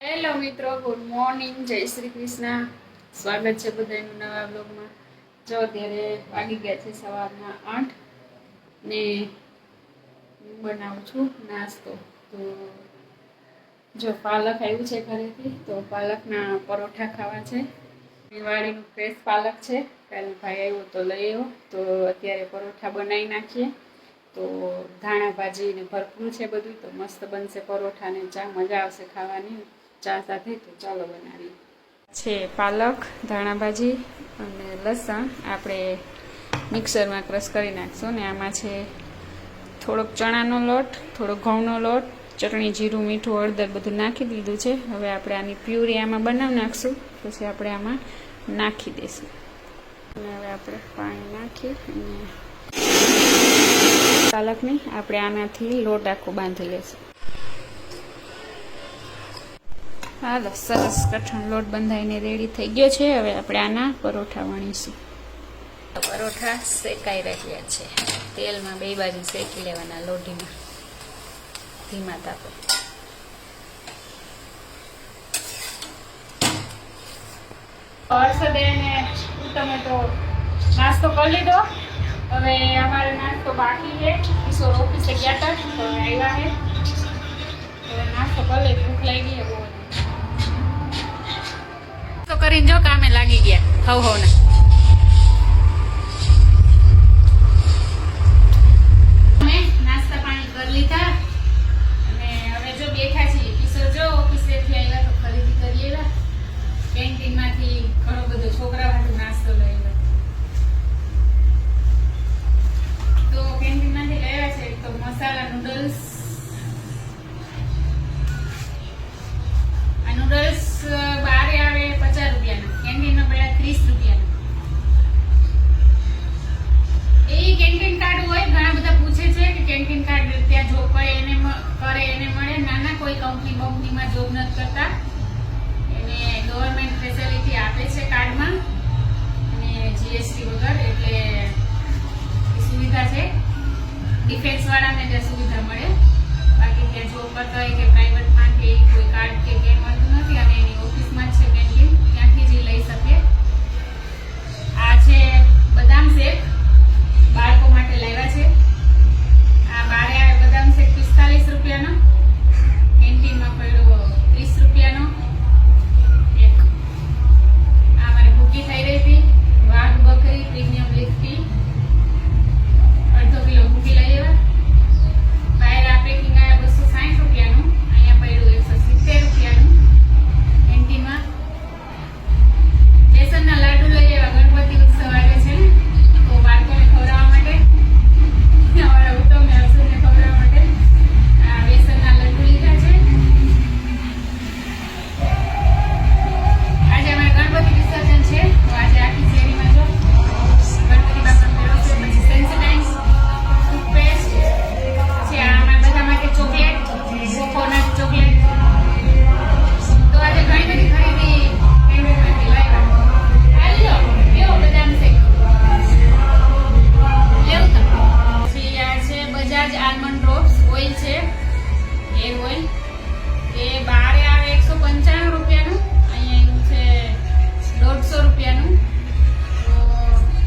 Hello મિત્રો, good morning, જય શ્રી કૃષ્ણ. સ્વાગત છે બધાનું નવા બ્લોગમાં. જો અત્યારે વાગી ગયા છે સવારના 8 ને હું બનાવું છું નાસ્તો. તો જો પાલક આવ્યું છે ઘરેથી, તો પાલકના પરોઠા ખાવા છે. વાડીનું ફ્રેશ પાલક છે, કાલે ભાઈ આવ્યો તો લઈ આવ્યો. તો અત્યારે પરોઠા બનાવી નાખીએ. તો ધાણા ભાજી ને ભરપૂર છે બધું, તો મસ્ત બનશે પરોઠા ને ચા, મજા આવશે ખાવાની ચા સાથે. તો ચાલો બનાવીએ. છે પાલક, ધાણા ભાજી અને લસણ આપણે મિક્સરમાં ક્રશ કરી નાખશું. ને આમાં છે થોડોક ચણાનો લોટ, થોડોક ઘઉંનો લોટ, ચટણી, જીરું, મીઠું, હળદર બધું નાખી દીધું છે. હવે આપણે આની પ્યુરી આમાં બનાવી નાખશું, પછી આપણે આમાં નાખી દઈશું. અને હવે આપણે પાણી નાખી અને પાલકની આપણે આનાથી લોટ આખો બાંધી લઈશું. હાલો, સરસ કઠણ લોટ બંધાઈને રેડી થઈ ગયો છે. હવે આપણે આના પરોઠા વણીશું. પરોઠા શેકાઈ રહ્યા છે તેલમાં, બે બાજુ શેકી લેવાના લોઢીમાં ધીમા તાપે. હર્ષદે ને તમે તો નાસ્તો કરી લીધો. હવે અમારે નાસ્તો બાકી છે. કિશોર ઓફિસે ગયા હતા, તો આવ્યા છે. હવે નાસ્તો કરી લે, ભૂખ લાગી છે બહુ. તો કરીને જો કામે લાગી ગયા હવ ને. અમે નાસ્તા પાણી કરી લીધા અને હવે જો બેઠા છીએ. કિશોર જો ઓફિસેથી આવ્યા તો ખરીદી કરી આવ્યા. કેન્ટીનમાંથી ઘણો બધો છોકરા માટે નાસ્તો લઈ આવ્યા. તો કેન્ટીનમાંથી લઈ આવ્યા છે તો મસાલા નૂડલ્સ. આ નૂડલ્સ બારે આવે 50 રૂપિયાના, કેન્ટીનમાં પડ્યા 30 રૂપિયાના. એ કેન્ટીન કાર્ડ હોય, ઘણા બધા પૂછે છે કે કેન્ટીન કાર્ડ ત્યાં જોબ કરે એને મળે. નાના કોઈ કંપનીમાં જોબ નથી કરતા, એને ગવર્મેન્ટ ફેસિલિટી આપે છે કાર્ડમાં અને જીએસટી વગર. એટલે સુવિધા છે ડિફેન્સ વાળાને, જે સુવિધા મળે. બાકી ત્યાં જોબ કરતા હોય કે પ્રાઇવેટમાં કે કોઈ કાર્ડ કે કેમ મળતું નથી. અને એની ઓફિસમાં જ છે કેન્ટીન, ત્યાંથી જ લઈ શકે. આ છે બદામ શેક, બાળકો માટે લાવ્યા છે. આ બારે આવે બદામ શેક 45 રૂપિયાનો, કેન્ટીનમાં પડ્યો 30 રૂપિયાનો એક. આ મારી ભૂકી થઈ રહી હતી, વાઘ બકરી પ્રીમિયમ લીફ ટી, અડધો કિલો ભૂકી લઈ આવ્યા. બહાર આ પેકિંગ આવ્યા 260 રૂપિયાનું, અહીંયા પડ્યું 170 રૂપિયાનું કેન્ટીનમાં. બેસનના લાડુ લઈ આવ્યા, ગણપતિ ઉત્સવ આવે છે ને, તો બાળકોને ખવડાવવા માટે, અમારા ઉત્તમને હર્ષદને ખવડાવવા માટે આ બેસનના લાડુ લીધા છે. આજે અમારે ગણપતિ વિસર્જન છે, તો આજે આખી શેરીમાં જો ગણપતિ બાપા ફેરવશે. પછી સેન્સિટાઇઝ ટૂથપેસ્ટ છે, આમાં બધા માટે ચોકલેટ, કોકોનટ ચોકલેટ. તો આજે ઘણી બધી ખરીદી કેન્ટીનમાંથી લાવ્યા. હાલો કેવો બદામ શેક લેવું તમે. પછી આ છે બજાજ આલમંડ ડ્રોપ્સ ઓઇલ છે, એ ઓઇલ. એ બારે આવે 195 રૂપિયાનું, અહીંયા એનું છે 150 રૂપિયાનું. તો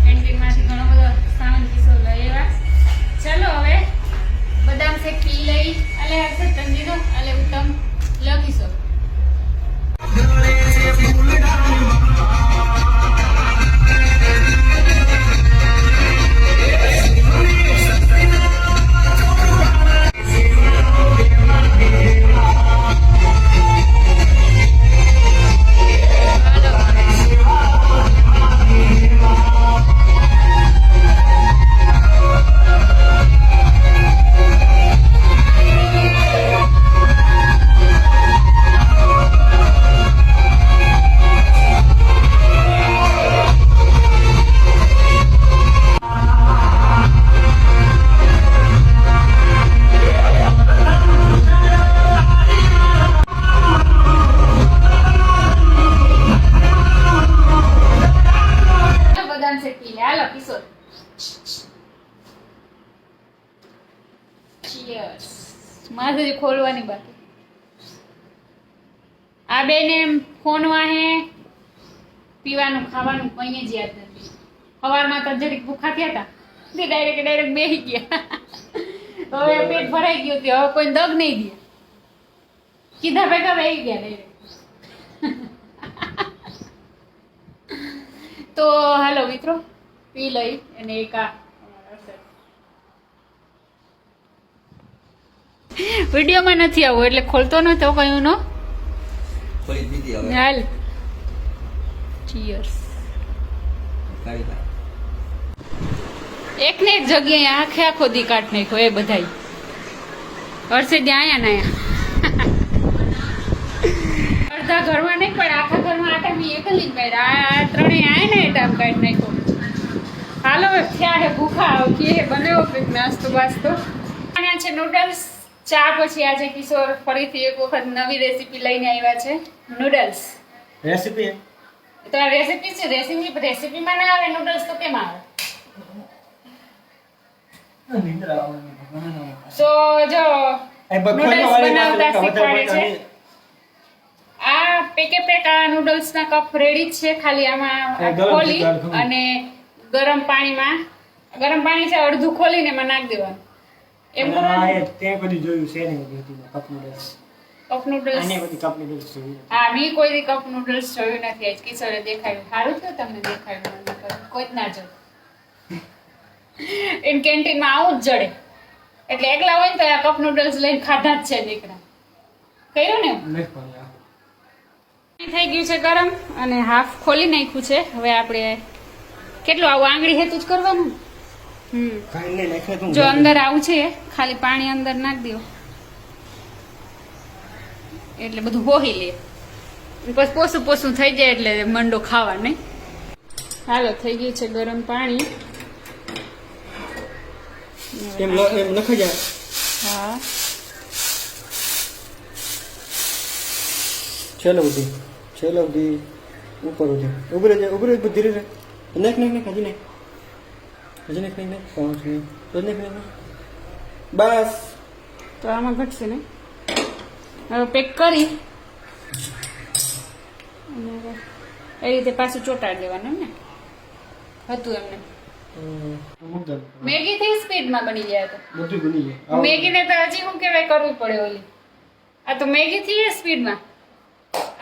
કેન્ટીનમાંથી ઘણો બધો સામાન કિશોર લઈ આવ્યા. ચલો હવે બદામ શેક પી લઈ. અલે હર્ષદ તંજીનો, અલે ઉત્તમ લખીશો. મારે ખોલવાની બાકી. આ બેને ફોન વાહે પીવાનું ખાવાનું કંઈ જ યાદ નથી. સવારમાં તો જરીક ભૂખા થયા હતા તે ડાયરેક્ટ બેસી ગયા. હવે પેટ ભરાઈ ગયું હતું, હવે કોઈ દગ નહીં દે. કીધા ભેગા બેસી ગયા ડાયરેક્ટ. તો હાલો મિત્રો પી લઈ અને એક વિડીયોમાં નથી આવું એટલે ખોલતો નતો કયું નો. હાલ ચીયર્સ. એક ને એક જગ્યાએ આખે આખો દી કાઢ નાખ્યો એ બધાય. વર્ષે આયા ને અડધા ઘરમાં નહીં પણ આખા ઘરમાં આટા મી એકલી કાઢ્યા. આ ત્રણેય આય ને ટાઈમ કાઢ નાખ્યો. હાલો થયા હે ભૂખા કે બનાવો કંઈક નાસ્તો બાસ્તો. આના છે નૂડલ્સ. ચા પછી આજે કિશોર ફરીથી એક વખત નવી રેસીપી લઈને આવ્યા છે નૂડલ્સ. રેસીપી તો આ રેસીપી છે. રેસીપીમાં ના આવે નૂડલ્સ તો કેમ આવે? તો જો નૂડલ્સ બનાવતા શીખવાડે છે. આ પેકે પેક આ નૂડલ્સ ના કપ રેડી જ છે. ખાલી આમાં ખોલી અને ગરમ પાણી છે અડધું ખોલીને એમાં નાખી દેવાનું. એમ કરવાનું. તે બધી જોયું છે ને બધી કપ નૂડલ્સ. કપ નૂડલ્સ આને બધી કપ નૂડલ્સ જોયું. હા મેં કોઈ દી કપ નૂડલ્સ જોયું નથી. આજ કિશોરે દેખાડ્યું. સારું થયું તમને દેખાડ્યું. કોઈ જ ના જોયું. એન કેન્ટીનમાં આવું જ જડે એટલે એકલા હોય ને તો આ કપ નૂડલ્સ લઈને ખાધા જ છે દીકરા. કહ્યું ને થઈ ગયું છે ગરમ અને હાફ ખોલી નાખ્યું છે. હવે આપણે કેટલું આવું આંગળી હેતું જ કરવાનું. જો અંદર આવું છે ખાલી પાણી અંદર નાખી દો એટલે બધું હોહી લે. પછી પોસું થઈ જાય એટલે મંડો ખાવા નહીં. હાલો થઈ ગયું છે ગરમ પાણી. એમ નખાઈ જાય. હા છેલ્લે ઉધી ઉપર ઉધી ઉભરે ધીરે રહે. નાખ હજી નાખ બસ. તો આમાં ઘટશે ને. હવે પેક કરી એ રીતે પાછું ચોટાડી દેવાનું ને હતું એમને. મેગી થી સ્પીડમાં બની જાય તો બધું બની જાય. મેગી ને તો હજી શું કહેવાય કરવું પડે ઓલી. આ તો મેગી થી સ્પીડમાં.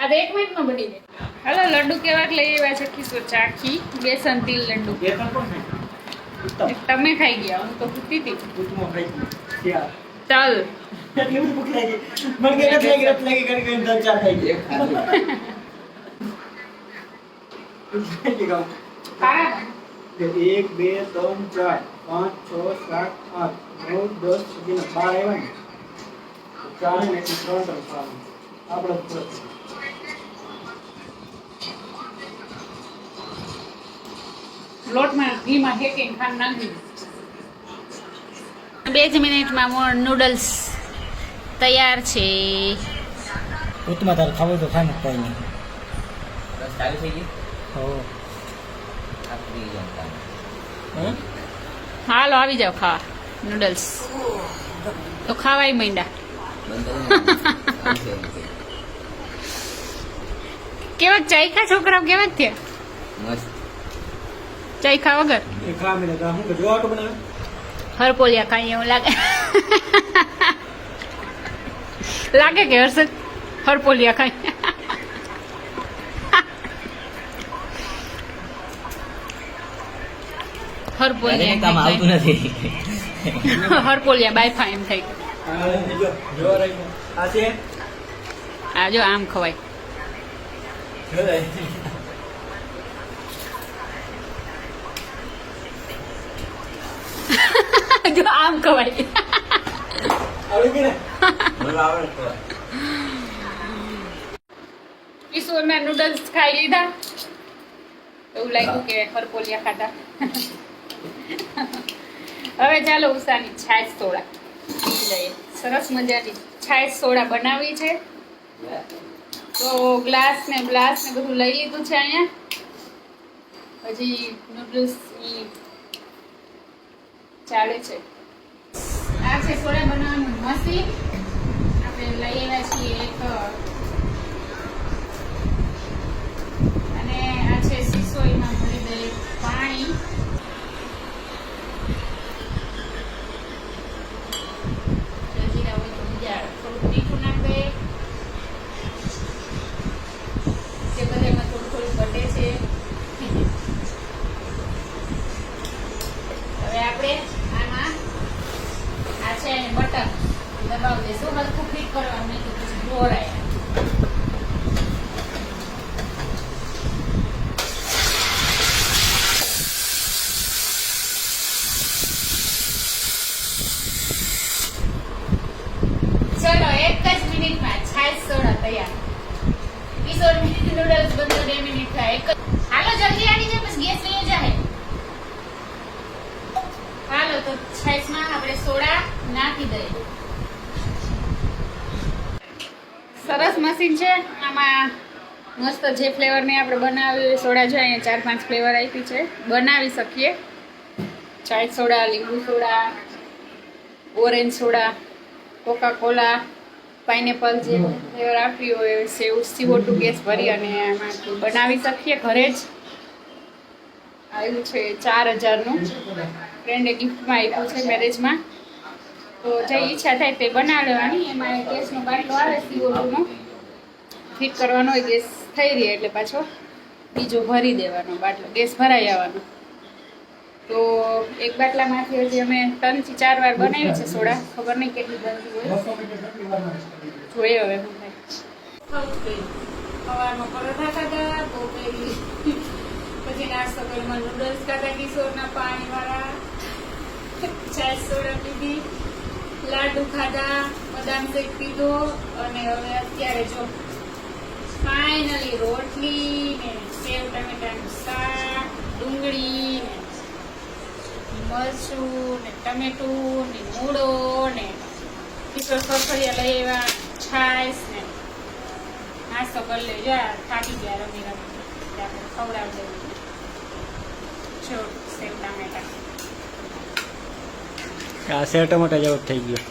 આ તો 1 મિનિટમાં બની જાય. હાલો લડ્ડુ કેવાક લઈ આવ્યા છે કિશોર. ચાખી બેસન તિલ લડ્ડુ. તમે ખાઈ ગયા. હું તો પૂછતી હતી તલ. એક બે ત્રણ ચાર પાંચ છ સાત આઠ 9 10 સુધી 12 આવ્યા ને. 4 ને 3 આપણે લોટમાં ઘીમાં હેકીને ખાંડ નાખી. 2 મિનિટમાં નૂડલ્સ તૈયાર છે. ઉતમાં તારે ખાવું તો ખાને કઈ નહીં. બસ ચાલુ થઈ ગઈ. હો હાલો આવી જાવ ખાવા નૂડલ્સ. તો ખાવાય માંડ્યા. કેવાક ચાઈખા છોકરાઓ કેવાક થયા? મસ્ત. ચાઈખા વગર એ ખા મેને કા હું જો આટો બનાવે. હરપોલિયા ખાઈ એવું લાગે. લાગે કે હર્ષદ હરપોલિયા ખાઈ. હરપોલિયા આવતું નથી. હરપોલિયા બાયફા એમ થઈ જો રહી આ છે. આ જો આમ ખવાય. જો આમ ખવાય. કિશોરના નૂડલ્સ ખાઈ લીધા. એવું લાગ્યું કે હરપોલિયા ખાધા. હવે ચાલો ઉષાની છાશ સોડા લઈએ. સરસ મજાની છાશ સોડા બનાવી છે. તો ગ્લાસ ને બધું લઈ લીધું છે અહીંયા. હજી નૂડલ્સ ચાલે છે. આ છે સોડા બનાવવાનું મશીન. આપણે લઈ આવ્યા છીએ એક 2 મિનિટ થાય. હાલો જલ્દી આવી જાય પછી ગેસ લઈ જાય. હાલો તો છાશમાં આપણે સોડા નાખી દઈએ. સરસ મશીન છે. આમાં મસ્ત જે ફ્લેવરની આપણે બનાવી હોય સોડા છે, અહીંયા 4-5 ફ્લેવર આપી છે, બનાવી શકીએ. ચાય સોડા, લીંબુ soda, orange soda, Coca Cola, pineapple જે ફ્લેવર આપ્યું હોય CO2 ગેસ ભરી અને એમાંથી બનાવી શકીએ ઘરે જ. આવ્યું છે 4000નું, ફ્રેન્ડે ગિફ્ટમાં આપ્યું છે મેરેજમાં. તો જે ઈચ્છા થાય તે બનાવી લેવાની. એમાં ગેસનો બાટલો આવે CO2નો ફિટ કરવાનો હોય, ગેસ થઈ રહે એટલે પાછો બીજો ભરી દેવાનો બાટલો, ગેસ ભરાઈ આવવાનો. તો એક બાટલામાંથી હજી અમે 3 થી 4 વાર બનાવી છે સોડા. ખબર નહીં કેટલી બનતી હોય, જોઈએ હવે શું થાય. સવારમાં પરોઠા ખાધા, પછી નાસ્તો કરીમાં નૂડલ્સ ખાધા કિશોરના પાણીવાળા, ચાય સોડા પીધી, લાડુ ખાધા, બદામ શેક પીધો અને હવે અત્યારે જો ફાઇનલી રોટલી ને સેવ ટમેટાનું શાક, ડુંગળી ને મરચું ને ટમેટું ને મૂળો ને કિશોર ફરફરિયા લઈ આવ્યા, છાશ ને નાસ્તો કરી લેજો. થાકી ગયા રમી રમી, આપણે ખવડાવી દેવું. જો સેવ ટામેટા આ સેવ ટમેટા જેવો થઈ ગયો.